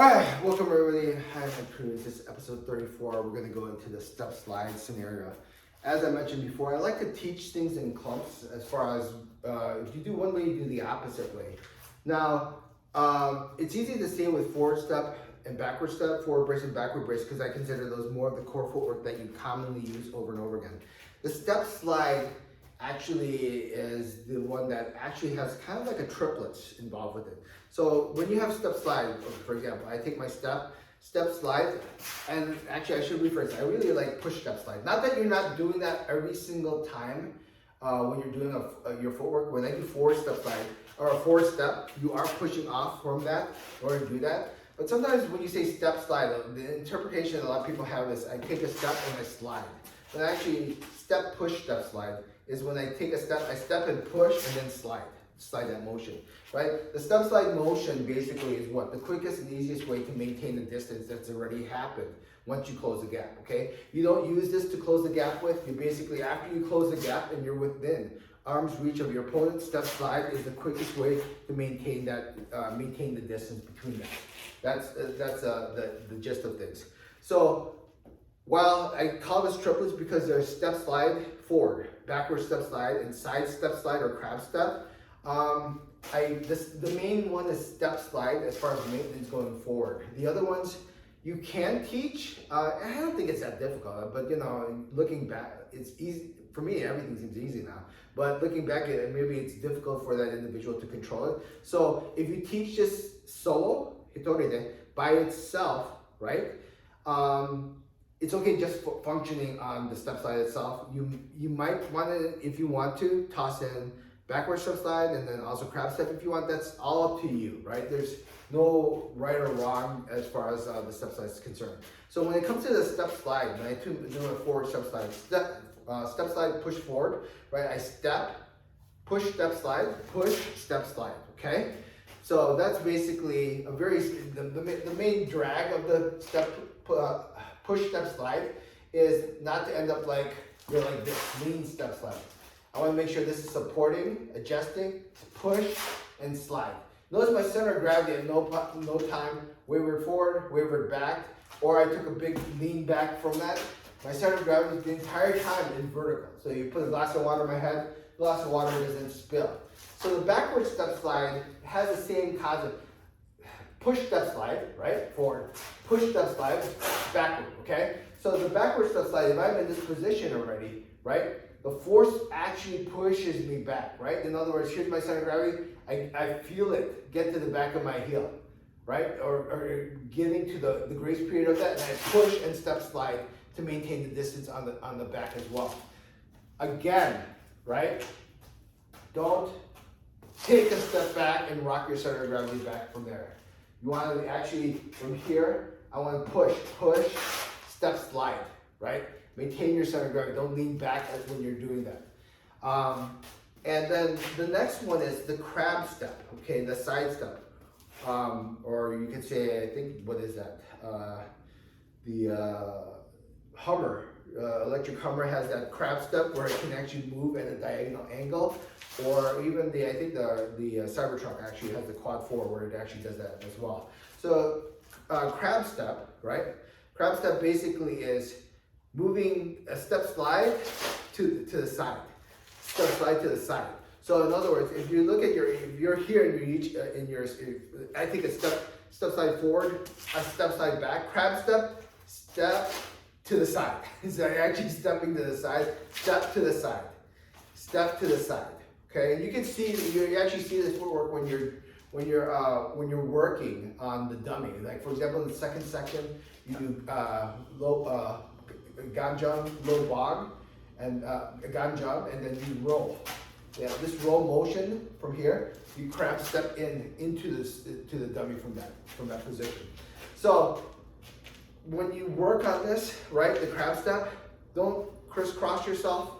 Alright, welcome everybody. Hi, I'm Cruz. This is episode 34. We're going to go into the step slide scenario. As I mentioned before, I like to teach things in clumps as far as if you do one way, you do the opposite way. Now, it's easy to say with forward step and backward step, forward brace and backward brace, because I consider those more of the core footwork that you commonly use over and over again. The step slide actually is the one that actually has kind of like a triplets involved with it. So when you have step slide, for example, I take my step slide, and actually I should rephrase, I really like push step slide. Not that you're not doing that every single time when you're doing your footwork. When I do forward step slide or a forward step, you are pushing off from that or do that. But sometimes when you say step slide, the interpretation a lot of people have is I take a step and I slide. But actually, step push step slide is when I take a step, I step and push and then slide that motion, right? The step slide motion basically is what? The quickest and easiest way to maintain the distance that's already happened once you close the gap, okay? You don't use this to close the gap with. You basically, after you close the gap and you're within arm's reach of your opponent, step slide is the quickest way to maintain that, maintain the distance between them. That's the gist of things. So, while I call this triplets because there's step slide forward, backward step slide, and side step slide or crab step, the main one is step slide as far as maintenance going forward. The other ones you can teach. I don't think it's that difficult, but you know, looking back, it's easy. For me, everything seems easy now. But looking back at it, maybe it's difficult for that individual to control it. So if you teach this solo, hitoride, by itself, right? It's okay just for functioning on the step slide itself. You might want to, if you want to, toss in backward step slide and then also crab step if you want. That's all up to you, right? There's no right or wrong as far as the step slide is concerned. So when it comes to the step slide, when I do a forward step slide, step slide, push forward, right? I step, push step slide, push step slide, okay? So that's basically a very, the main drag of the step, push step slide is not to end up like you're like this lean step slide. I want to make sure this is supporting, adjusting, push, and slide. Notice my center of gravity at no time wavered forward, wavered back, or I took a big lean back from that. My center of gravity the entire time is vertical. So you put a glass of water in my head, the glass of water doesn't spill. So the backward step slide has the same concept. Push step slide, right, forward. Push step slide, backward, okay? So the backward step slide, if I'm in this position already, right, the force actually pushes me back, right? In other words, here's my center of gravity. I feel it get to the back of my heel, right? Or getting to the grace period of that, and I push and step slide to maintain the distance on the back as well. Again, right? Don't take a step back and rock your center of gravity back from there. You want to actually, from here, I want to push, step slide, right? Maintain your center of gravity. Don't lean back when you're doing that. And then the next one is the crab step, okay, the side step. Or you can say, I think, what is that? The Hummer, electric Hummer has that crab step where it can actually move at a diagonal angle. Or even I think the Cybertruck actually has the quad 4 where it actually does that as well. So crab step, right? Crab step basically is moving a step slide to the side. Step slide to the side. So in other words, if you look at if you're here and you reach I take a step slide forward, a step slide back, crab step to the side. So you're actually stepping to the side, step to the side, step to the side. Okay, and you can see you actually see this footwork when you're working on the dummy. Like for example, in the second section, you do low ganjang, low bog, and ganjang, and then you roll. Yeah, this roll motion from here, you crab step into the dummy from that position. So when you work on this, right, the crab step, don't crisscross yourself.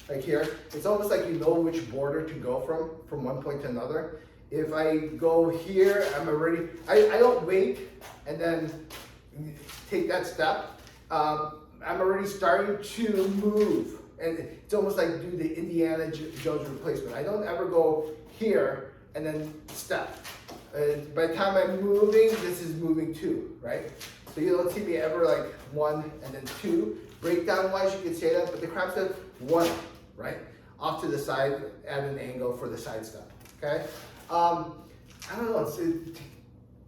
Like here, it's almost like you know which border to go from one point to another. If I go here, I don't wait and then take that step. I'm already starting to move. And it's almost like do the Indiana Jones replacement. I don't ever go here and then step. By the time I'm moving, this is moving too, right? So you don't see me ever like 1 and then 2. Breakdown wise, you could say that, but the crab step 1, right? Off to the side at an angle for the side step, okay? I don't know,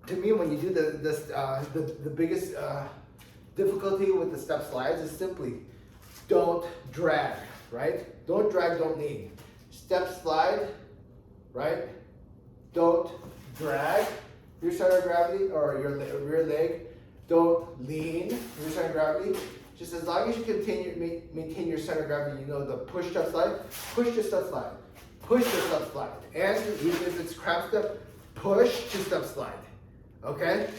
to me when you do the biggest difficulty with the step slides is simply don't drag, right? Don't drag, don't lean. Step slide, right? Don't drag your center of gravity or your rear leg. Don't lean your center of gravity. Just as long as you continue maintain your center of gravity, you know the push step slide, push to step slide, push to step slide. And even if it's crab step, push to step slide. Okay?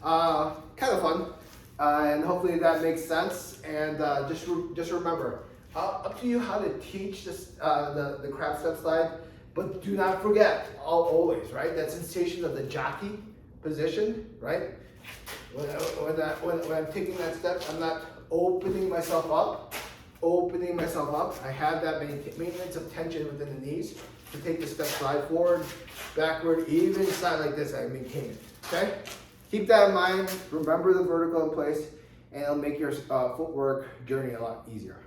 Kind of fun. And hopefully that makes sense. And just remember, up to you how to teach this, the crab step slide, but do not forget, always, right? That sensation of the jockey position, right? When I'm taking that step, I'm not opening myself up. I have that maintenance of tension within the knees to take the step slide forward, backward, even side like this, I maintain it, okay? Keep that in mind, remember the vertical in place, and it'll make your footwork journey a lot easier.